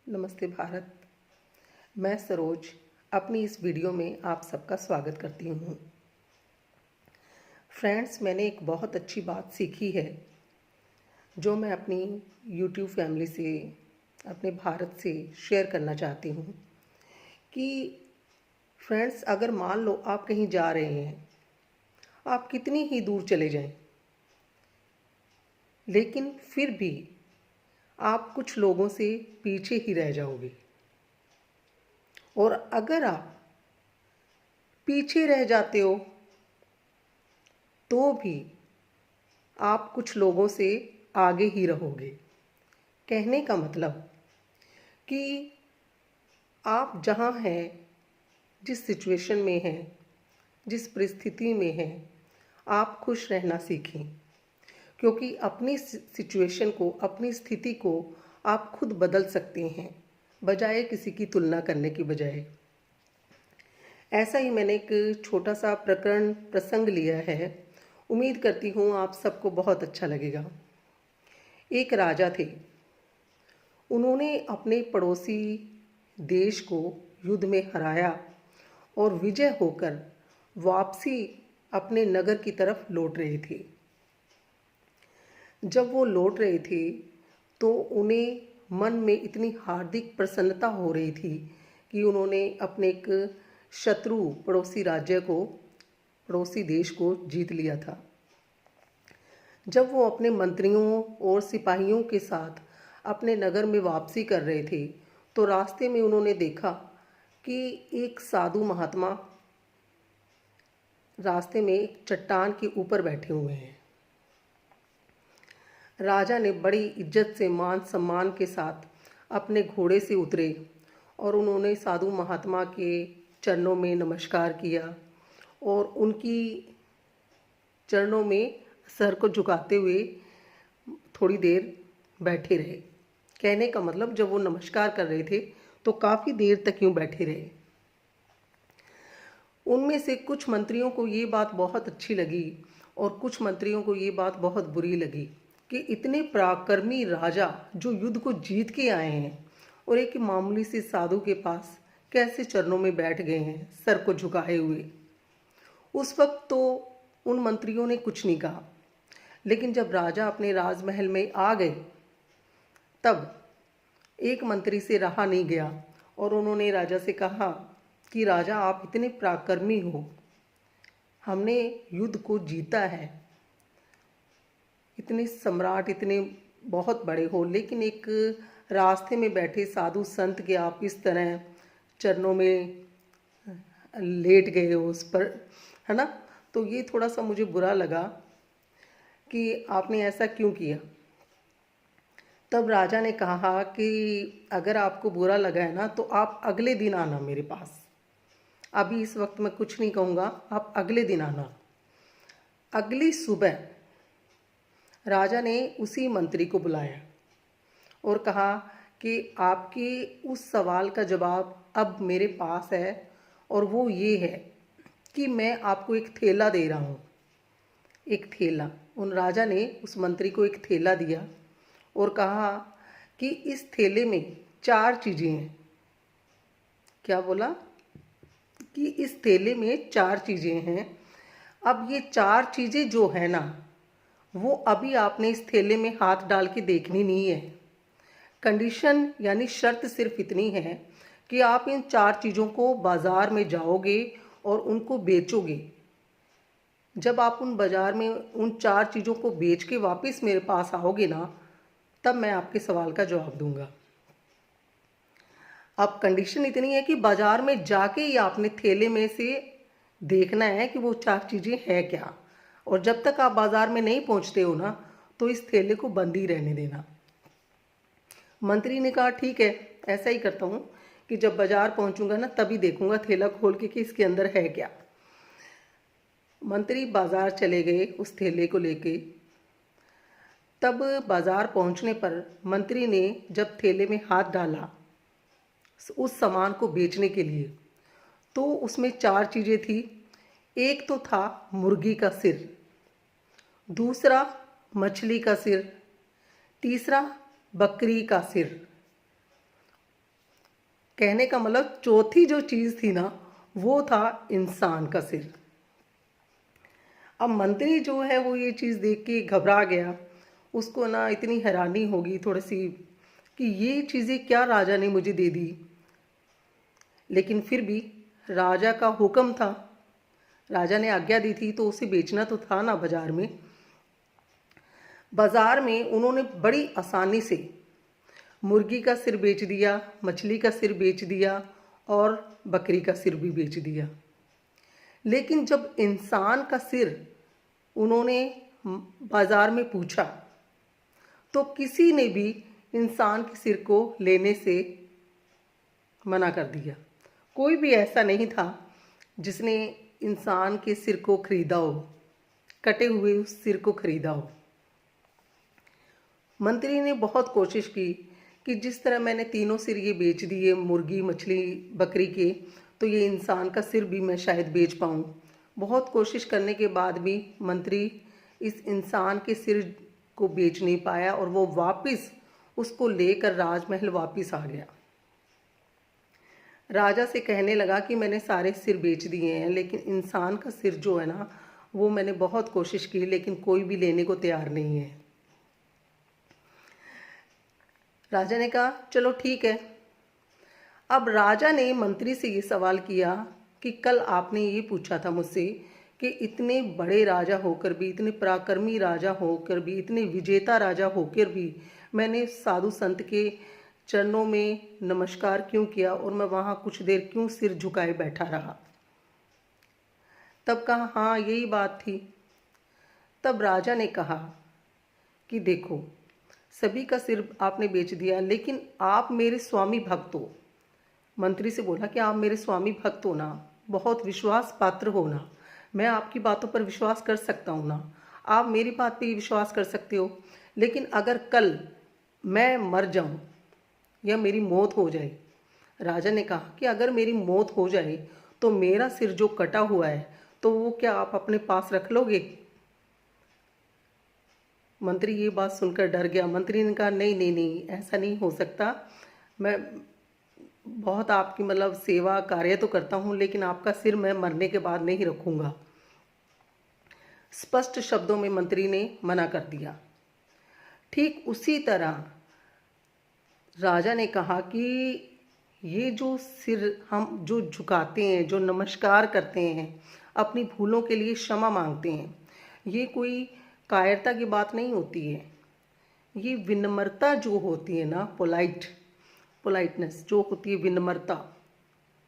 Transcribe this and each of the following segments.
नमस्ते भारत। मैं सरोज अपनी इस वीडियो में आप सबका स्वागत करती हूँ। फ्रेंड्स, मैंने एक बहुत अच्छी बात सीखी है जो मैं अपनी यूट्यूब फैमिली से, अपने भारत से शेयर करना चाहती हूँ कि फ्रेंड्स, अगर मान लो आप कहीं जा रहे हैं, आप कितनी ही दूर चले जाएं, लेकिन फिर भी आप कुछ लोगों से पीछे ही रह जाओगे। और अगर आप पीछे रह जाते हो तो भी आप कुछ लोगों से आगे ही रहोगे। कहने का मतलब कि आप जहाँ हैं, जिस सिचुएशन में हैं, जिस परिस्थिति में हैं, आप खुश रहना सीखें, क्योंकि अपनी सिचुएशन को, अपनी स्थिति को आप खुद बदल सकते हैं, बजाय किसी की तुलना करने की बजाय। ऐसा ही मैंने एक छोटा सा प्रसंग लिया है। उम्मीद करती हूँ आप सबको बहुत अच्छा लगेगा। एक राजा थे। उन्होंने अपने पड़ोसी देश को युद्ध में हराया और विजय होकर वापसी अपने नगर की तरफ लौट रहे थे। जब वो लौट रहे थे तो उन्हें मन में इतनी हार्दिक प्रसन्नता हो रही थी कि उन्होंने अपने एक शत्रु पड़ोसी देश को जीत लिया था। जब वो अपने मंत्रियों और सिपाहियों के साथ अपने नगर में वापसी कर रहे थे तो रास्ते में उन्होंने देखा कि एक साधु महात्मा रास्ते में एक चट्टान के ऊपर बैठे हुए हैं। राजा ने बड़ी इज्जत से, मान सम्मान के साथ अपने घोड़े से उतरे और उन्होंने साधु महात्मा के चरणों में नमस्कार किया और उनकी चरणों में सर को झुकाते हुए थोड़ी देर बैठे रहे। कहने का मतलब, जब वो नमस्कार कर रहे थे तो काफ़ी देर तक यूँ बैठे रहे। उनमें से कुछ मंत्रियों को ये बात बहुत अच्छी लगी और कुछ मंत्रियों को ये बात बहुत बुरी लगी कि इतने पराक्रमी राजा जो युद्ध को जीत के आए हैं और एक मामूली से साधु के पास कैसे चरणों में बैठ गए हैं, सर को झुकाए हुए। उस वक्त तो उन मंत्रियों ने कुछ नहीं कहा, लेकिन जब राजा अपने राजमहल में आ गए तब एक मंत्री से रहा नहीं गया और उन्होंने राजा से कहा कि राजा, आप इतने पराक्रमी हो, हमने युद्ध को जीता है, इतने सम्राट, इतने बहुत बड़े हो, लेकिन एक रास्ते में बैठे साधु संत के आप इस तरह चरणों में लेट गए हो उस पर, है ना। तो ये थोड़ा सा मुझे बुरा लगा कि आपने ऐसा क्यों किया। तब राजा ने कहा कि अगर आपको बुरा लगा है ना तो आप अगले दिन आना मेरे पास। अभी इस वक्त मैं कुछ नहीं कहूँगा, आप अगले दिन आना। अगली सुबह राजा ने उसी मंत्री को बुलाया और कहा कि आपके उस सवाल का जवाब अब मेरे पास है और वो ये है कि मैं आपको एक थैला दे रहा हूँ। एक थैला। उन राजा ने उस मंत्री को एक थैला दिया और कहा कि इस थैले में 4 चीज़ें हैं। क्या बोला? कि इस थैले में 4 चीज़ें हैं। अब ये 4 चीज़ें जो है ना, वो अभी आपने इस थैले में हाथ डाल के देखनी नहीं है। कंडीशन यानी शर्त सिर्फ इतनी है कि आप इन 4 चीज़ों को बाज़ार में जाओगे और उनको बेचोगे। जब आप उन बाज़ार में उन 4 चीज़ों को बेच के वापस मेरे पास आओगे ना, तब मैं आपके सवाल का जवाब दूंगा। अब कंडीशन इतनी है कि बाज़ार में जाके ही आपने थैले में से देखना है कि वो 4 चीज़ें हैं क्या, और जब तक आप बाज़ार में नहीं पहुंचते हो ना, तो इस थैले को बंद ही रहने देना। मंत्री ने कहा ठीक है, ऐसा ही करता हूँ कि जब बाज़ार पहुंचूंगा ना तभी देखूंगा थैला खोल के कि इसके अंदर है क्या। मंत्री बाज़ार चले गए उस थैले को लेके। तब बाज़ार पहुंचने पर मंत्री ने जब थैले में हाथ डाला उस सामान को बेचने के लिए, तो उसमें 4 चीज़ें थी। एक तो था मुर्गी का सिर, दूसरा मछली का सिर, तीसरा बकरी का सिर कहने का मतलब चौथी जो चीज़ थी ना, वो था इंसान का सिर। अब मंत्री जो है वो ये चीज़ देख के घबरा गया। उसको ना इतनी हैरानी होगी थोड़ी सी कि ये चीज़ें क्या राजा ने मुझे दे दी, लेकिन फिर भी राजा का हुक्म था, राजा ने आज्ञा दी थी तो उसे बेचना तो था ना बाजार में। बाजार में उन्होंने बड़ी आसानी से मुर्गी का सिर बेच दिया, मछली का सिर बेच दिया और बकरी का सिर भी बेच दिया। लेकिन जब इंसान का सिर उन्होंने बाजार में पूछा तो किसी ने भी इंसान के सिर को लेने से मना कर दिया। कोई भी ऐसा नहीं था जिसने इंसान के सिर को खरीदा हो, कटे हुए उस सिर को खरीदा हो। मंत्री ने बहुत कोशिश की कि जिस तरह मैंने तीनों सिर ये बेच दिए, मुर्गी मछली बकरी के, तो ये इंसान का सिर भी मैं शायद बेच पाऊँ। बहुत कोशिश करने के बाद भी मंत्री इस इंसान के सिर को बेच नहीं पाया और वो वापस उसको लेकर राजमहल वापस आ गया। राजा से कहने लगा कि मैंने सारे सिर बेच दिए हैं, लेकिन इंसान का सिर जो है ना, वो मैंने बहुत कोशिश की लेकिन कोई भी लेने को तैयार नहीं है। राजा ने कहा चलो ठीक है। अब राजा ने मंत्री से ये सवाल किया कि कल आपने ये पूछा था मुझसे कि इतने बड़े राजा होकर भी, इतने पराक्रमी राजा होकर भी, इतने विजेता राजा होकर भी मैंने साधु संत के चरणों में नमस्कार क्यों किया और मैं वहाँ कुछ देर क्यों सिर झुकाए बैठा रहा। तब कहा हाँ यही बात थी। तब राजा ने कहा कि देखो, सभी का सिर आपने बेच दिया लेकिन आप मेरे स्वामी भक्त हो। मंत्री से बोला कि आप मेरे स्वामी भक्त हो ना, बहुत विश्वास पात्र हो ना, मैं आपकी बातों पर विश्वास कर सकता हूँ ना, आप मेरी बात पे विश्वास कर सकते हो। लेकिन अगर कल मैं मर जाऊँ या मेरी मौत हो जाए, राजा ने कहा कि अगर मेरी मौत हो जाए तो मेरा सिर जो कटा हुआ है तो वो क्या आप अपने पास रख लोगे। मंत्री ये बात सुनकर डर गया। मंत्री ने कहा नहीं नहीं नहीं, ऐसा नहीं हो सकता, मैं बहुत आपकी मतलब सेवा कार्य तो करता हूँ लेकिन आपका सिर मैं मरने के बाद नहीं रखूँगा। स्पष्ट शब्दों में मंत्री ने मना कर दिया। ठीक उसी तरह राजा ने कहा कि ये जो सिर हम जो झुकाते हैं, जो नमस्कार करते हैं, अपनी भूलों के लिए क्षमा मांगते हैं, ये कोई कायरता की बात नहीं होती है। ये विनम्रता जो होती है ना, पोलाइटनेस जो होती है, विनम्रता,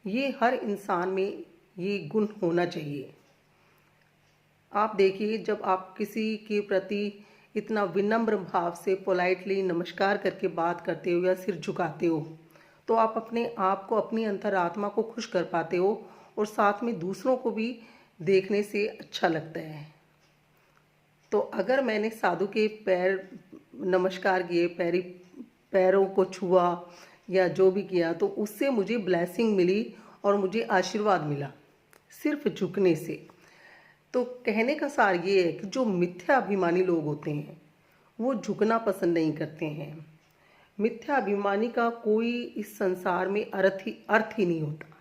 ये हर इंसान में ये गुण होना चाहिए। आप देखिए, जब आप किसी के प्रति इतना विनम्र भाव से पोलाइटली नमस्कार करके बात करते हो या सिर झुकाते हो तो आप अपने आप को, अपनी अंतरात्मा को खुश कर पाते हो और साथ में दूसरों को भी देखने से अच्छा लगता है। तो अगर मैंने साधु के पैर नमस्कार किए, पैरों को छुआ या जो भी किया तो उससे मुझे ब्लेसिंग मिली और मुझे आशीर्वाद मिला सिर्फ झुकने से। तो कहने का सार ये है कि जो मिथ्या अभिमानी लोग होते हैं वो झुकना पसंद नहीं करते हैं। मिथ्या अभिमानी का कोई इस संसार में अर्थ ही नहीं होता।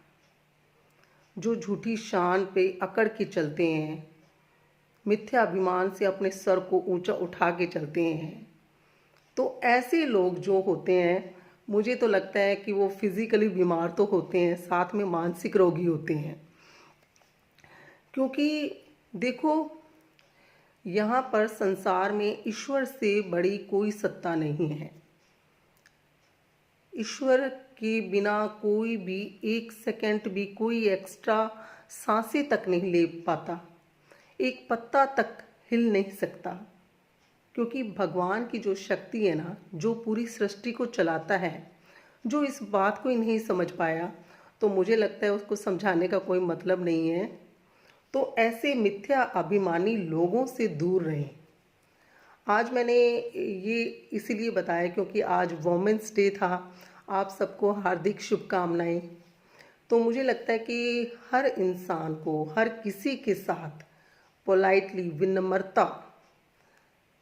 जो झूठी शान पे अकड़ के चलते हैं, मिथ्या अभिमान से अपने सर को ऊंचा उठा के चलते हैं, तो ऐसे लोग जो होते हैं, मुझे तो लगता है कि वो फिजिकली बीमार तो होते हैं, साथ में मानसिक रोगी होते हैं। क्योंकि देखो, यहाँ पर संसार में ईश्वर से बड़ी कोई सत्ता नहीं है। ईश्वर के बिना कोई भी एक सेकंड भी कोई एक्स्ट्रा सांसें तक नहीं ले पाता, एक पत्ता तक हिल नहीं सकता। क्योंकि भगवान की जो शक्ति है ना, जो पूरी सृष्टि को चलाता है, जो इस बात को ही नहीं समझ पाया तो मुझे लगता है उसको समझाने का कोई मतलब नहीं है। तो ऐसे मिथ्या अभिमानी लोगों से दूर रहें। आज मैंने ये इसीलिए बताया क्योंकि आज वुमेन्स डे था। आप सबको हार्दिक शुभकामनाएं। तो मुझे लगता है कि हर इंसान को, हर किसी के साथ पोलाइटली, विनम्रता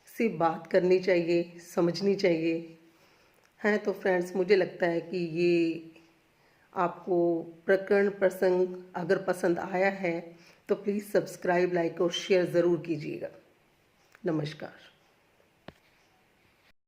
से बात करनी चाहिए, समझनी चाहिए। हैं तो फ्रेंड्स, मुझे लगता है कि ये आपको प्रकरण प्रसंग अगर पसंद आया है तो प्लीज़ सब्सक्राइब, लाइक और शेयर ज़रूर कीजिएगा। नमस्कार।